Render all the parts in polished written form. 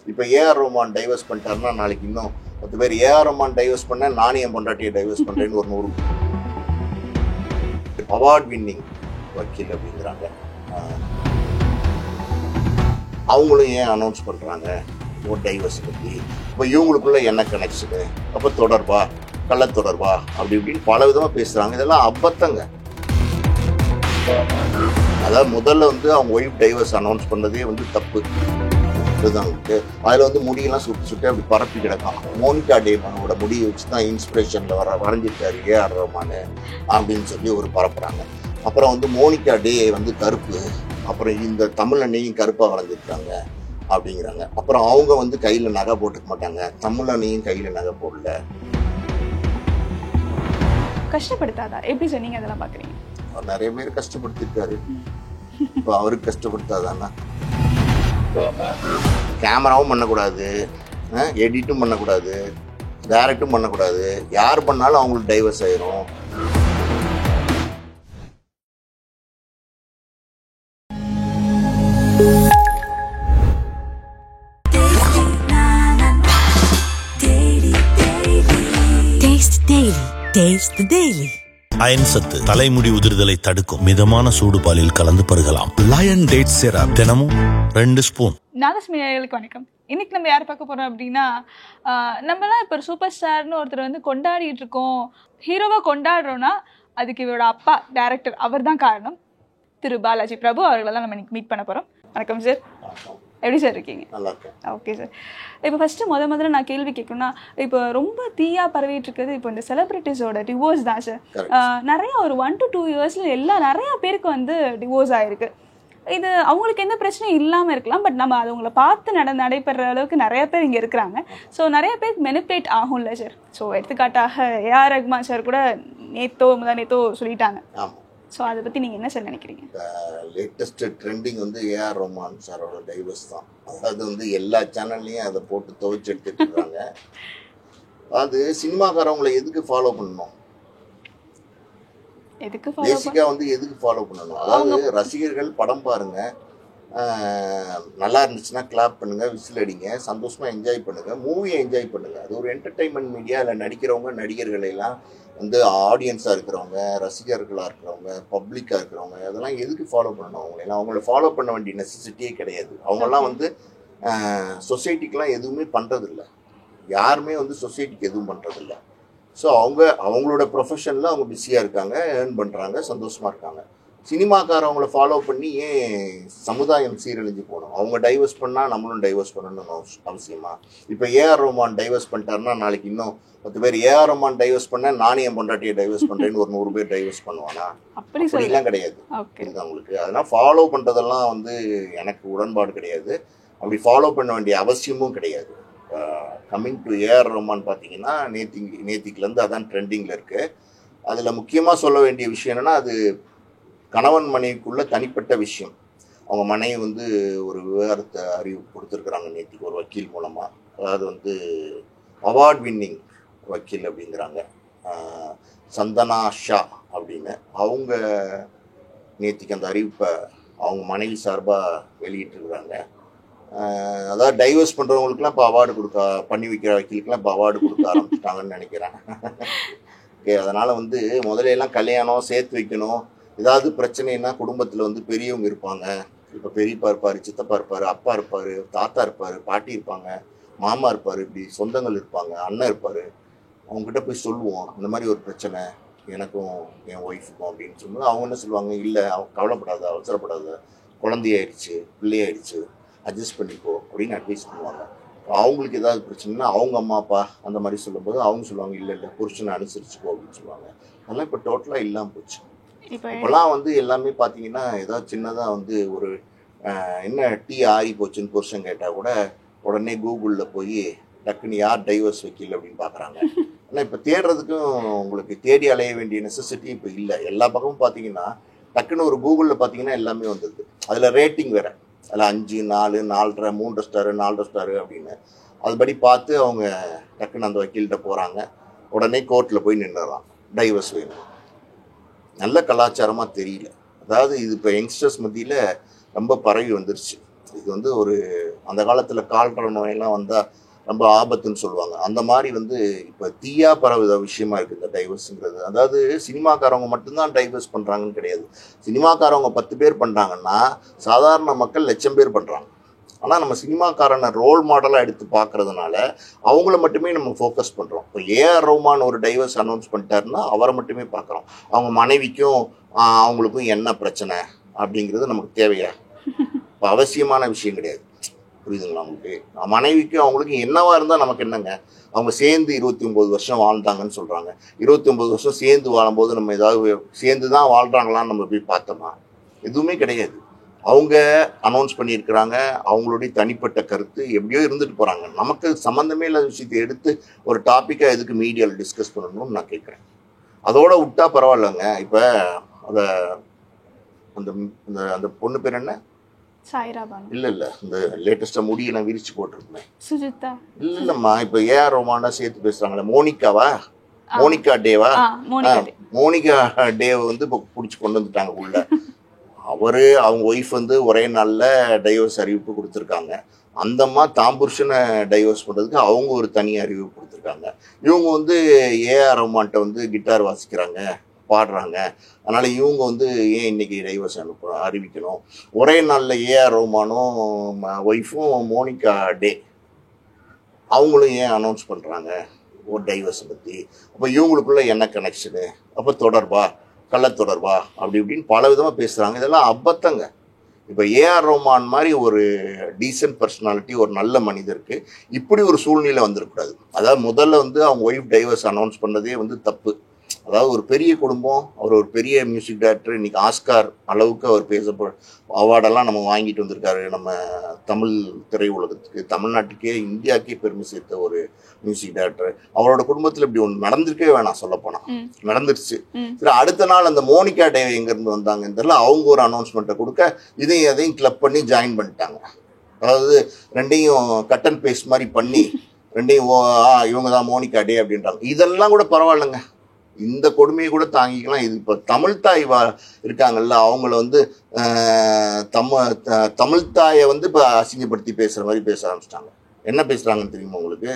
இப்போ AR Rahman divorce பண்ணிட்டாருன்னா நாளைக்கு இன்னும் 10 பேர் ஏஆர் ரஹ்மான் டைவர்ஸ் பண்ண நானே என் பொண்டாட்டியை டைவர்ஸ் பண்ணுறேன்னு ஒரு 100 அவார்ட் வின்னிங் வக்கீல் அப்படிங்கிறாங்க. அவங்களும் ஏன் அனௌன்ஸ் பண்ணுறாங்க ஒரு டைவர்ஸ் பற்றி? இப்போ இவங்களுக்குள்ள என்ன கனெக்ஷனு, அப்போ தொடர்பா, கள்ள தொடர்பா, அப்படி இப்படின்னு பல விதமாக பேசுகிறாங்க. இதெல்லாம் அபத்தங்க. அதாவது முதல்ல அவங்க ஒய்ஃப் டைவர்ஸ் அனௌன்ஸ் பண்ணதே தப்பு. அதில் முடியெல்லாம் சுட்டு அப்படி பரப்பி கிடக்கும். மோனிகா டேமனோட முடியை வச்சு தான் இன்ஸ்பிரேஷனில் வரைஞ்சிருக்காரு ஏஆர் ரஹ்மான் அப்படின்னு சொல்லி ஒரு பரப்புறாங்க. அப்புறம் மோனிகா டே கருப்பு, அப்புறம் இந்த தமிழ் அண்ணையும் கருப்பாக வரைஞ்சிருக்காங்க அப்படிங்கிறாங்க. அப்புறம் அவங்க கையில் நகை போட்டுக்க மாட்டாங்க, தமிழ் அண்ணையும் கையில் நகை போடல. கஷ்டப்படுத்தாதா? எப்படி சொன்னீங்க அதெல்லாம் பார்க்குறீங்க? நிறைய பேர் கஷ்டப்படுத்திருக்காரு. இப்போ அவருக்கு கஷ்டப்படுத்தாதானா? கேமராவும் பண்ணக்கூடாது, எடிட்டும் பண்ணக்கூடாது, டைரக்டும் பண்ணக்கூடாது. யார் பண்ணாலும் அவங்களுக்கு டைவர்ஸ் ஆயிரும். அயன் சத்து தலைமுடி உதிர்தலை தடுக்கும். மிதமான சூடு பாலில் கலந்து பருகலாம். லயன் டேட் சிரப் தினமும் 2 ஸ்பூன். நாகஸ்மியாளுக்கு வணக்கம். இன்னைக்கு நம்ம யார் பார்க்க போறோம் அப்படின்னா, நம்மலாம் இப்போ சூப்பர் ஸ்டார்னு ஒருத்தர் கொண்டாடிட்டு இருக்கோம். ஹீரோவா கொண்டாடுறோம்னா அதுக்கு இவரோட அப்பா டைரக்டர் அவர் தான் காரணம். திரு பாலாஜி பிரபு அவர்களெல்லாம் நம்ம இன்னைக்கு மீட் பண்ண போறோம். வணக்கம் சார், எப்படி சார் இருக்கீங்க? Okay sir. இப்போ ஃபஸ்ட்டு முதல்ல நான் கேள்வி கேட்கணும்னா, இப்போ ரொம்ப தீயாக பரவிட்டு இருக்கிறது இப்போ இந்த செலிப்ரிட்டிஸோட டிவோர்ஸ் தான் சார். நிறைய ஒரு 1 to 2 இயர்ஸில் நிறையா பேருக்கு டிவோர்ஸ் ஆகிருக்கு. இது அவங்களுக்கு எந்த பிரச்சனையும் இல்லாமல் இருக்கலாம், பட் நம்ம அது அவங்கள பார்த்து நடைபெற அளவுக்கு நிறைய பேர் இங்கே இருக்கிறாங்க. ஸோ நிறைய பேருக்கு மெனிப்புலேட் ஆகும்ல சார். ஸோ எடுத்துக்காட்டாக ஏஆர் ரஹ்மான் சார் கூட நேத்தோ சொல்லிட்டாங்க. ஸோ அதை பற்றி நீங்கள் என்ன சார் நினைக்கிறீங்க? லேட்டஸ்ட் ட்ரெண்டிங் ஏஆர் ரஹ்மான் சாரோட டைவர்ஸ் தான். அதாவது எல்லா சேனல்லையும் அதை போட்டு துவைச்சு எடுத்துட்டு இருக்காங்க. அது சினிமாக்காரவங்களை எதுக்கு ஃபாலோ பண்ணணும்? பேசிக்கா எதுக்கு ஃபாலோ பண்ணணும்? அதாவது ரசிகர்கள் படம் பாருங்க, நல்லா இருந்துச்சுன்னா கிளாப் பண்ணுங்க, விசில் அடிங்க, சந்தோஷமா என்ஜாய் பண்ணுங்க, மூவியை என்ஜாய் பண்ணுங்க. அது ஒரு என்டர்டைன்மெண்ட் மீடியா. இல்லை நடிக்கிறவங்க நடிகர்கள் எல்லாம் ஆடியன்ஸாக இருக்கிறவங்க, ரசிகர்களாக இருக்கிறவங்க, பப்ளிக்காக இருக்கிறவங்க, அதெல்லாம் எதுக்கு ஃபாலோ பண்ணணும்? அவங்கள ஃபாலோ பண்ண வேண்டிய நெசசிட்டியே கிடையாது. அவங்கெல்லாம் சொசைட்டிக்கெலாம் எதுவுமே பண்ணுறதில்ல. யாருமே சொசைட்டிக்கு எதுவும் பண்ணுறதில்ல. ஸோ அவங்களோட ப்ரொஃபஷனில் அவங்க பிஸியாக இருக்காங்க, ஏர்ன் பண்ணுறாங்க, சந்தோஷமாக இருக்காங்க. சினிமாக்காரவங்களை ஃபாலோ பண்ணி ஏன் சமுதாயம் சீரழிஞ்சு போகணும்? அவங்க டைவர்ஸ் பண்ணால் நம்மளும் டைவர்ஸ் பண்ணணும்னு அவசியமா? இப்போ ஏஆர் ரஹ்மான் டைவர்ஸ் பண்ணிட்டாருன்னா நாளைக்கு இன்னும் 10 பேர் ஏஆர் ரஹ்மான் டைவர்ஸ் பண்ண நானே என் பொண்டாட்டியை டைவர்ஸ் பண்ணுறேன்னு ஒரு 100 பேர் டைவர்ஸ் பண்ணுவானா? அப்படிலாம் கிடையாது. அவங்களுக்கு அதெல்லாம் ஃபாலோ பண்ணுறதெல்லாம் எனக்கு உடன்பாடு கிடையாது. அப்படி ஃபாலோ பண்ண வேண்டிய அவசியமும் கிடையாது. கம்மிங் டு ஏஆர் ரஹ்மான் பார்த்தீங்கன்னா நேத்திக்குலேருந்து அதான் ட்ரெண்டிங்கில் இருக்குது. அதில் முக்கியமாக சொல்ல வேண்டிய விஷயம் என்னென்னா, அது கணவன் மனைவிக்குள்ள தனிப்பட்ட விஷயம். அவங்க மனைவி ஒரு விவகாரத்தை அறிவிப்பு கொடுத்துருக்குறாங்க நேற்றுக்கு ஒரு வக்கீல் மூலமாக. அதாவது அவார்ட் வின்னிங் வக்கீல் அப்படிங்கிறாங்க, சந்தனா ஷா அப்படின்னு. அவங்க நேற்றுக்கு அந்த அறிவிப்பை அவங்க மனைவி சார்பாக வெளியிட்டிருக்கிறாங்க. அதாவது டைவர்ஸ் பண்ணுறவங்களுக்குலாம் இப்போ அவார்டு பண்ணி வைக்கிற வக்கீலுக்குலாம் இப்போ அவார்டு கொடுக்க ஆரம்பிச்சிட்டாங்கன்னு நினைக்கிறேன். ஓகே, அதனால் முதலையெல்லாம் கல்யாணம் சேர்த்து வைக்கணும். ஏதாவது பிரச்சனைனா குடும்பத்தில் பெரியவங்க இருப்பாங்க. இப்போ பெரியப்பா இருப்பார், சித்தப்பா இருப்பார், அப்பா இருப்பார், தாத்தா இருப்பார், பாட்டி இருப்பாங்க, மாமா இருப்பார், இப்படி சொந்தங்கள் இருப்பாங்க, அண்ணன் இருப்பார். அவங்ககிட்ட போய் சொல்லுவோம், இந்த மாதிரி ஒரு பிரச்சனை எனக்கும் என் ஒய்ஃபுக்கும் அப்படின்னு சொல்லும்போது அவங்க என்ன சொல்லுவாங்க, இல்லை கவலைப்படாத, அவசரப்படாத, குழந்தையாயிடுச்சு, பிள்ளையாயிடுச்சு, அட்ஜஸ்ட் பண்ணிக்கோ அப்படின்னு அட்வைஸ் பண்ணுவாங்க. அவங்களுக்கு ஏதாவது பிரச்சனைனா அவங்க அம்மா அப்பா அந்த மாதிரி சொல்லும்போது அவங்க சொல்லுவாங்க, இல்லை புருஷனை அனுசரிச்சுக்கோ அப்படின்னு சொல்லுவாங்க. அதெல்லாம் இப்போ டோட்டலாக இல்லாமல் போச்சு. இப்போலாம் எல்லாமே பார்த்தீங்கன்னா ஏதாவது சின்னதாக ஒரு என்ன டீ ஆறி போச்சுன்னு புருஷன் கேட்டால் கூட உடனே கூகுளில் போய் டக்குன்னு யார் டைவர்ஸ் வக்கீல் அப்படின்னு பார்க்குறாங்க. ஆனால் இப்போ தேடுறதுக்கும் உங்களுக்கு தேடி அலைய வேண்டிய நெசசிட்டி இப்போ இல்லை. எல்லா பக்கமும் பார்த்தீங்கன்னா டக்குன்னு ஒரு கூகுளில் பார்த்தீங்கன்னா எல்லாமே வந்துடுது. அதில் ரேட்டிங் வேறு, அதில் 5, 4, 4.5, 3 ஸ்டாரு, 4 ஸ்டாரு அப்படின்னு அதுபடி பார்த்து அவங்க டக்குன்னு அந்த வக்கீல்கிட்ட போகிறாங்க. உடனே கோர்ட்டில் போய் நின்றுறான், டைவர்ஸ் வேணும். நல்ல கலாச்சாரமாக தெரியல. அதாவது இது இப்போ யங்ஸ்டர்ஸ் மத்தியில் ரொம்ப பரவி வந்துருச்சு. இது வந்து ஒரு அந்த காலத்தில் கால்ற நோயெல்லாம் வந்தால் ரொம்ப ஆபத்துன்னு சொல்லுவாங்க. அந்த மாதிரி வந்து இப்போ தீயா பரவுத விஷயமா இருக்குது இந்த டைவர்ஸுங்கிறது. அதாவது சினிமாக்காரவங்க மட்டும்தான் டைவர்ஸ் பண்ணுறாங்கன்னு கிடையாது. சினிமாக்காரவங்க 10 பேர் பண்ணுறாங்கன்னா சாதாரண மக்கள் 1,00,000 பேர் பண்ணுறாங்க. ஆனால் நம்ம சினிமாக்காரனை ரோல் மாடலாக எடுத்து பார்க்கறதுனால அவங்கள மட்டுமே நம்ம ஃபோக்கஸ் பண்ணுறோம். இப்போ ஏஆர் ரஹ்மான் ஒரு டைவர்ஸ் அனௌன்ஸ் பண்ணிட்டாருன்னா அவரை மட்டுமே பார்க்குறோம். அவங்க மனைவிக்கும் அவங்களுக்கும் என்ன பிரச்சனை அப்படிங்கிறது நமக்கு தேவையா? இப்போ அவசியமான விஷயம் கிடையாது. புரியுதுங்களா உங்களுக்கு? மனைவிக்கும் அவங்களுக்கும் என்னவா இருந்தால் நமக்கு என்னங்க? அவங்க சேர்ந்து 29 வருஷம் வாழ்ந்தாங்கன்னு சொல்கிறாங்க. 29 வருஷம் சேர்ந்து வாழும்போது நம்ம ஏதாவது சேர்ந்து தான் வாழ்கிறாங்களான்னு நம்ம போய் பார்த்தோமா? எதுவுமே கிடையாது. அவங்க அனௌன்ஸ் பண்ணியிருக்கிறாங்க. அவங்களுடைய தனிப்பட்ட கருத்து எப்படியோ இருந்துட்டு போகிறாங்க. நமக்கு சம்மந்தமே இல்லாத விஷயத்தை எடுத்து ஒரு டாப்பிக்காக எதுக்கு மீடியாவில் டிஸ்கஸ் பண்ணணும்னு நான் கேட்குறேன். அதோட விட்டா பரவாயில்லைங்க. இப்போ அதை அந்த அந்த பொண்ணு பேர் என்ன? சாய்ராபானு. இல்லை இந்த லேட்டஸ்ட்டாக முடியெல்லாம் விரிச்சு போட்டிருக்கேன். சுஜிதா. இல்லைம்மா, இப்போ ஏஆர் ரஹ்மானா சேர்த்து பேசுகிறாங்களே, மோனிகா டேவா? மோனிகா டேவை வந்து இப்போ பிடிச்சி கொண்டு வந்துட்டாங்க உள்ள. அவங்க ஒய்ஃப் வந்து ஒரே நாளில் டைவர்ஸ் அறிவிப்பு கொடுத்துருக்காங்க. அந்தம்மா தாம் புருஷனை டைவர்ஸ் பண்ணுறதுக்கு அவங்க ஒரு தனி அறிவிப்பு கொடுத்துருக்காங்க. இவங்க வந்து ஏஆர் ரஹ்மான்கிட்ட வந்து கிட்டார் வாசிக்கிறாங்க, பாடுறாங்க. அதனால் இவங்க வந்து ஏன் இன்னைக்கு டைவர்ஸ் அறிவிக்கணும்? ஒரே நாளில் ஏஆர் ரஹ்மானும் ஒய்ஃபும் மோனிகா டே அவங்களும் ஏன் அனௌன்ஸ் பண்ணுறாங்க ஒரு டைவர்ஸை பற்றி? அப்போ இவங்களுக்குள்ள என்ன கனெக்ஷனு? அப்போ தொடர்பா, கள்ளத்தொடர்பா, அப்படி இப்படின்னு பல விதமாக பேசுகிறாங்க. இதெல்லாம் அபத்தங்க. இப்போ ஏஆர் ரஹ்மான் மாதிரி ஒரு டீசன்ட் பர்சனாலிட்டி, ஒரு நல்ல மனிதருக்கு இப்படி ஒரு சூழ்நிலை வந்துடக்கூடாது. அதாவது முதல்ல வந்து அவங்க ஒய்ஃப் டைவர்ஸ் அனௌன்ஸ் பண்ணதே வந்து தப்பு. அதாவது ஒரு பெரிய குடும்பம், அவர் ஒரு பெரிய மியூசிக் டைரக்டர், இன்னைக்கு ஆஸ்கார் அளவுக்கு அவர் அவார்டெல்லாம் நம்ம வாங்கிட்டு வந்திருக்காரு. நம்ம தமிழ் திரையுலகத்துக்கு, தமிழ்நாட்டுக்கே, இந்தியாவுக்கே பெருமை சேர்த்த ஒரு மியூசிக் டைரக்டர். அவரோட குடும்பத்தில் இப்படி ஒன்று நடந்திருக்கவே வேணாம், சொல்லப்போனால் நடந்துருச்சு. சரி, அடுத்த நாள் அந்த மோனிகா டே எங்கேருந்து வந்தாங்கன்னு தெரியல, அவங்க ஒரு அனௌன்ஸ்மெண்ட்டை கொடுக்க அதையும் கிளப் பண்ணி ஜாயின் பண்ணிட்டாங்க. அதாவது ரெண்டையும் கட் அண்ட் பேஸ்ட் மாதிரி பண்ணி ரெண்டையும் இவங்க தான் மோனிகா டே அப்படின்றாங்க. இதெல்லாம் கூட பரவாயில்லைங்க, இந்த கொடுமையை கூட தாங்கிக்கலாம். இது இப்போ தமிழ்தாய் இருக்காங்கல்ல, அவங்கள வந்து தமிழ்தாயை வந்து இப்போ அசிங்கப்படுத்தி பேசுகிற மாதிரி பேச ஆரம்பிச்சிட்டாங்க. என்ன பேசுகிறாங்கன்னு தெரியுமா உங்களுக்கு?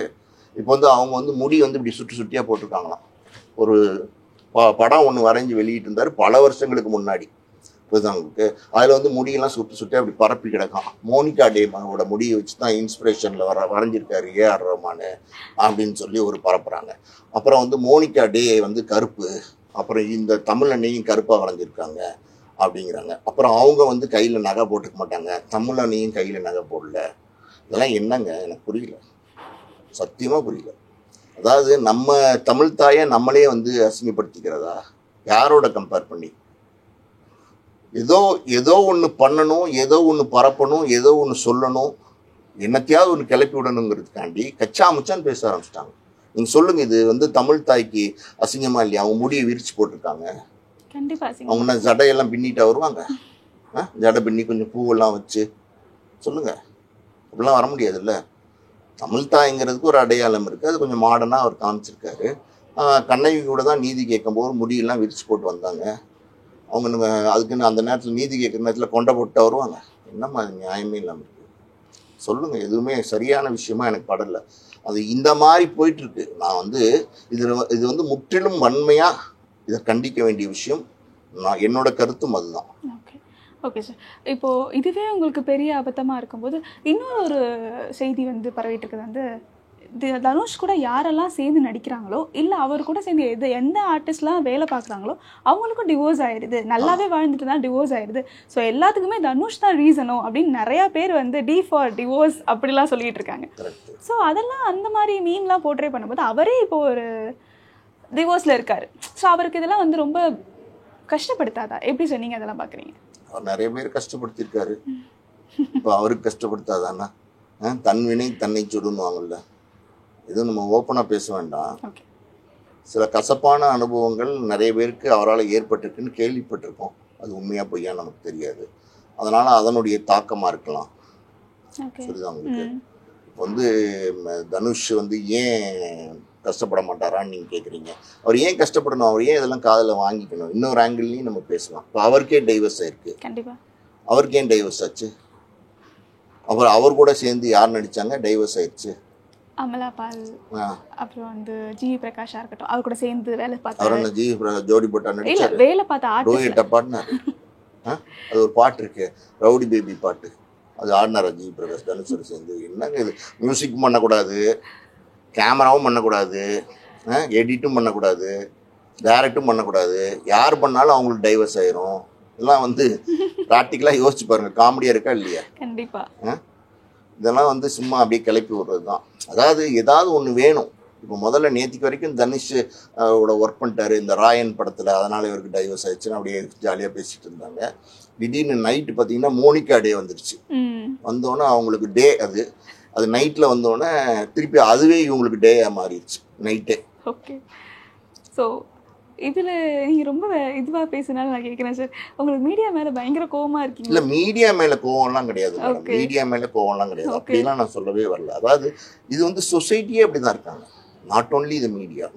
இப்போ வந்து அவங்க வந்து முடி வந்து இப்படி சுட்டியாக போட்டிருக்காங்களாம். ஒரு படம் ஒன்று வரைஞ்சி வெளியிட்டு இருந்தார் பல வருஷங்களுக்கு முன்னாடி. இப்போதான் உங்களுக்கு அதில் வந்து முடியெல்லாம் சுட்டியாக அப்படி பரப்பி கிடக்கும். மோனிகா டேமாவோட முடியை வச்சு தான் இன்ஸ்பிரேஷனில் வரைஞ்சிருக்காரு ஏஆர் ரஹ்மான் அப்படின்னு சொல்லி ஒரு பரப்புகிறாங்க. அப்புறம் வந்து மோனிகா டே வந்து கருப்பு, அப்புறம் இந்த தமிழ் அண்ணையும் கருப்பாக வரைஞ்சிருக்காங்க அப்படிங்கிறாங்க. அப்புறம் அவங்க வந்து கையில் நகை போட்டுக்க மாட்டாங்க, தமிழ் அண்ணையும் கையில் நகை போடல. இதெல்லாம் என்னங்க? எனக்கு புரியல, சத்தியமாக புரியல. அதாவது நம்ம தமிழ் தாயை நம்மளே வந்து அசிங்கப்படுத்திக்கிறதா? யாரோட கம்பேர் பண்ணி? ஏதோ ஒன்று பண்ணணும், ஏதோ ஒன்று பரப்பணும், ஏதோ ஒன்று சொல்லணும், என்னத்தையாவது ஒன்று கிளப்பி விடணுங்கிறதுக்காண்டி கச்சா முச்சான்னு பேச ஆரம்பிச்சிட்டாங்க. நீங்கள் சொல்லுங்கள், இது வந்து தமிழ் தாய்க்கு அசிங்கமா இல்லையா? அவங்க முடியை விரிச்சு போட்டிருக்காங்க. அவங்க ஜடையெல்லாம் பின்னிட்டா வருவாங்க? ஜடை பின்னி கொஞ்சம் பூவெல்லாம் வச்சு சொல்லுங்கள், அப்படிலாம் வர முடியாதுல்ல. தமிழ் தாய்ங்கிறதுக்கு ஒரு அடையாளம் இருக்குது, அது கொஞ்சம் மாடர்னாக அவர் காமிச்சிருக்காரு. கண்ணகி கூட தான் நீதி கேட்கும்போது முடியெல்லாம் விரிச்சு போட்டு வந்தாங்க. அவங்க அதுக்குன்னு அந்த நேரத்தில் நீதி கேட்குற நேரத்தில் கொண்டை போட்டு வருவாங்க. என்னம்மா நியாயமே இல்லாமல் இருக்குது? சொல்லுங்கள், எதுவுமே சரியான விஷயமா எனக்கு படலை. அது இந்த மாதிரி போயிட்டுருக்கு. நான் வந்து இது வந்து முற்றிலும் வன்மையாக இதை கண்டிக்க வேண்டிய விஷயம். என்னோட கருத்தும் அதுதான். ஓகே சார், இப்போது இதுவே உங்களுக்கு பெரிய அபத்தமாக இருக்கும்போது இன்னொரு செய்தி வந்து பரவிட்டு இருக்குது. வந்து தனுஷ் கூட யாரெல்லாம் சேர்ந்து நடிக்கிறாங்களோ, இல்லை அவர் கூட சேர்ந்து எந்த ஆர்டிஸ்ட்லாம் வேலை பார்க்குறாங்களோ அவங்களுக்கும் டிவோர்ஸ் ஆயிடுது. நல்லாவே வாழ்ந்துட்டு தான் டிவோர்ஸ் ஆயிடுது. ஸோ எல்லாத்துக்குமே தனுஷ் தான் ரீசனோ அப்படின்னு நிறையா பேர் வந்து டி ஃபார் டிவோர்ஸ் அப்படிலாம் சொல்லிட்டு இருக்காங்க. ஸோ அதெல்லாம் அந்த மாதிரி மீன்லாம் போர்ட்ரே பண்ணும்போது அவரே இப்போ ஒரு டிவோர்ஸில் இருக்காரு. ஸோ அவருக்கு இதெல்லாம் வந்து ரொம்ப கஷ்டப்படுத்தாதா? எப்படி சார் நீங்கள் அதெல்லாம் பார்க்குறீங்க? அவர் நிறைய பேர் கஷ்டப்படுத்தியிருக்காரு. இப்போ அவருக்கு கஷ்டப்படுத்தாதானா? தன்வினை தன்னை சுடுவாங்கல்ல, எதுவும் நம்ம ஓப்பனாக பேச வேண்டாம். சில கசப்பான அனுபவங்கள் நிறைய பேருக்கு அவரால் ஏற்பட்டிருக்குன்னு கேள்விப்பட்டிருக்கோம். அது உண்மையாக பொய்யா நமக்கு தெரியாது. அதனால் அதனுடைய தாக்கமாக இருக்கலாம். சரிதான் உங்களுக்கு? இப்போ வந்து தனுஷ் வந்து ஏன் கஷ்டப்பட மாட்டாரான்னு நீங்கள் கேட்குறீங்க. அவர் ஏன் கஷ்டப்படணும்? அவர் ஏன் இதெல்லாம் காதில் வாங்கிக்கணும்? இன்னொரு ஆங்கிள்லையும் நம்ம பேசலாம். இப்போ அவருக்கே டைவர்ஸ் ஆயிருக்கு. கண்டிப்பாக. அவருக்கு ஏன் டைவர்ஸ் ஆச்சு? அப்புறம் அவர் கூட சேர்ந்து யார் நடித்தாங்க, டைவர்ஸ் ஆயிடுச்சு. அமலா பால், அப்புறம் வந்து ஜிவி பிரகாஷா இருக்கட்டும், அவர் கூட சேர்ந்து வேலை அவர் பார்த்தாரு. என்ன ஜிவி பிரகாஷ் ஜோடி போட்டா இல்ல நடிச்சாரு, வேலை பார்த்த டூயட்டா பாடினாரு. அது ஒரு பாட்டு இருக்கு, ரவுடி பேபி பாட்டு, அது ஆடினாரா ஜிவி பிரகாஷ் தனுஷோட சேர்ந்து. என்னங்க இது, மியூசிக்கும் பண்ணக்கூடாது, கேமராவும் பண்ணக்கூடாது, எடிட்டும் பண்ணக்கூடாது, டைரக்டும் பண்ணக்கூடாது, யார் பண்ணாலும் அவங்களுக்கு டைவர்ஸ் ஆயிரும். இதெல்லாம் வந்து ப்ராக்டிக்கலாக யோசிச்சு பாருங்க, காமெடியாக இருக்கா இல்லையா? கண்டிப்பா. இதெல்லாம் வந்து சும்மா அப்படியே கிளப்பி விடுறது தான். அதாவது ஏதாவது ஒன்று வேணும். இப்போ முதல்ல நேற்றுக்கு வரைக்கும் தனுஷ் ஓட ஒர்க் பண்ணிட்டாரு இந்த ராயன் படத்தில், அதனால் இவருக்கு டைவர்ஸ் ஆயிடுச்சுன்னு அப்படியே ஜாலியாக பேசிகிட்டு இருந்தாங்க. திடீர்னு நைட்டு பார்த்தீங்கன்னா மோனிகா டே வந்துருச்சு. வந்தோடனே அவங்களுக்கு டே அது அது நைட்டில் வந்தோடனே திருப்பி அதுவே இவங்களுக்கு டேயாக மாறிடுச்சு நைட்டே. ஓகே. ஸோ இதில் நீங்கள் ரொம்ப இதுவாக பேசினாலும் நான் கேட்குறேன் சார், உங்களுக்கு மீடியா மேலே பயங்கர கோவமாக இருக்கீங்க? இல்லை, மீடியா மேலே கோவம்லாம் கிடையாது மேடம், மீடியா மேலே கோவம்லாம் கிடையாது, அப்படிலாம் நான் சொல்லவே வரல. அதாவது இது வந்து சொசைட்டியே அப்படி தான் இருக்காங்க. நாட் ஓன்லி இது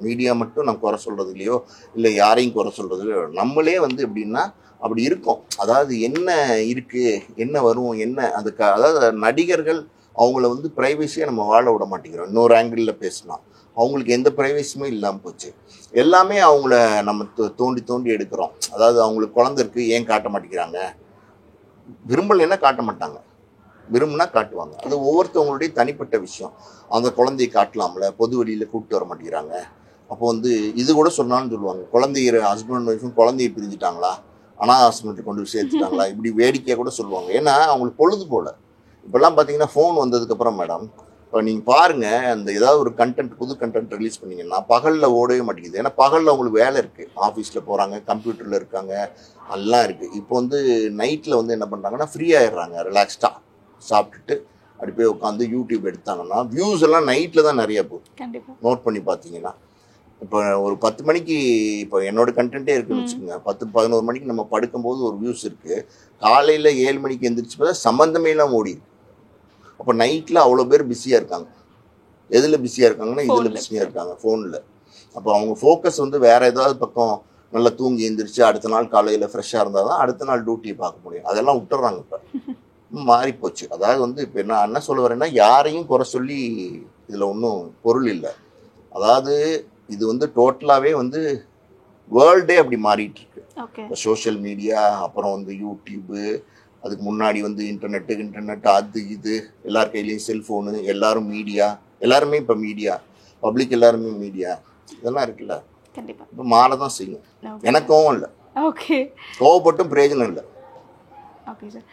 மீடியா மட்டும் நம்ம குறை சொல்கிறது இல்லையோ, இல்லை யாரையும் குறை சொல்கிறது இல்லையோ, நம்மளே வந்து எப்படின்னா அப்படி இருக்கும். அதாவது என்ன இருக்குது, என்ன வரும், என்ன அதுக்கு, அதாவது நடிகர்கள் அவங்கள வந்து ப்ரைவசியாக நம்ம வாழ விட மாட்டேங்கிறோம். இன்னொரு ஆங்கிளில் பேசினா அவங்களுக்கு எந்த ப்ரைவசியுமே இல்லாமல் போச்சு. எல்லாமே அவங்கள நம்ம தோண்டி தோண்டி எடுக்கிறோம். அதாவது அவங்களுக்கு குழந்தை இருக்குது, ஏன் காட்ட மாட்டேங்கிறாங்க, விரும்பலைன்னா காட்ட மாட்டாங்க, விரும்பினா காட்டுவாங்க. அது ஒவ்வொருத்தவங்களுடைய தனிப்பட்ட விஷயம். அந்த குழந்தையை காட்டலாம்ல, பொது வெளியில் கூப்பிட்டு வர மாட்டேங்கிறாங்க. அப்போ வந்து இது கூட சொன்னாலும் சொல்லுவாங்க, குழந்தைய ஹஸ்பண்ட் ஒய்ஃபும் குழந்தைய பிரிஞ்சுட்டாங்களா, ஹாஸ்பிட்டல் கொண்டு போய் சேர்த்துட்டாங்களா, இப்படி வேடிக்கையாக கூட சொல்லுவாங்க. ஏன்னா அவங்களுக்கு பொழுது போல. இப்போல்லாம் பார்த்தீங்கன்னா ஃபோன் வந்ததுக்கப்புறம் மேடம், இப்போ நீங்கள் பாருங்கள், அந்த ஏதாவது ஒரு கண்டென்ட், புது கண்டென்ட் ரிலீஸ் பண்ணிங்கன்னா பகலில் ஓடவே மாட்டேங்குது. ஏன்னா பகலில் அவங்களுக்கு வேலை இருக்குது, ஆஃபீஸில் போகிறாங்க, கம்ப்யூட்டரில் இருக்காங்க, எல்லாம் இருக்குது. இப்போ வந்து நைட்டில் வந்து என்ன பண்ணுறாங்கன்னா ஃப்ரீ ஆகிடுறாங்க, ரிலாக்ஸ்டாக சாப்பிட்டுட்டு அப்படி போய் உட்காந்து யூடியூப் எடுத்தாங்கன்னா வியூஸ் எல்லாம் நைட்டில் தான் நிறைய போகுது. நோட் பண்ணி பார்த்தீங்கன்னா இப்போ ஒரு 10 மணிக்கு இப்போ என்னோட கண்டென்ட்டே இருக்குன்னு வச்சுக்கோங்க, 10-11 மணிக்கு நம்ம படுக்கும்போது ஒரு வியூஸ் இருக்குது, காலையில் 7 மணிக்கு எந்திரிச்சு பார்த்தா சம்மந்தமே எல்லாம் ஓடி. அப்போ நைட்டில் அவ்வளோ பேர் பிஸியாக இருக்காங்க. எதில் பிஸியாக இருக்காங்கன்னா இதில் பிஸியாக இருக்காங்க, ஃபோனில். அப்போ அவங்க ஃபோக்கஸ் வந்து வேறு ஏதாவது பக்கம் நல்லா தூங்கி எழுந்திரிச்சு அடுத்த நாள் காலையில் ஃப்ரெஷ்ஷாக இருந்தால் தான் அடுத்த நாள் டியூட்டியை பார்க்க முடியும். அதெல்லாம் விட்டுறாங்க. இப்போ மாறிப்போச்சு. அதாவது வந்து இப்போ நான் என்ன சொல்ல வரேன்னா, யாரையும் குறை சொல்லி இதில் ஒன்றும் பொருள் இல்லை. அதாவது இது வந்து டோட்டலாகவே வந்து வேர்ல்டே அப்படி மாறிட்டு இருக்கு. சோஷியல் மீடியா, அப்புறம் வந்து யூடியூப்பு, அதுக்கு முன்னாடி வந்து இன்டர்நெட், அது இது, எல்லார் கையிலையும் செல்ஃபோனு, எல்லாரும் மீடியா, எல்லாருமே இப்போ மீடியா, பப்ளிக் எல்லாருமே மீடியா, இதெல்லாம் இருக்குல்ல. கண்டிப்பாக இப்போ மாற தான் செய்யும். எனக்கு கோவம் இல்லை, ஓகே, கோவப்பட்டும் பிரயோஜனம் இல்லை. Okay sir.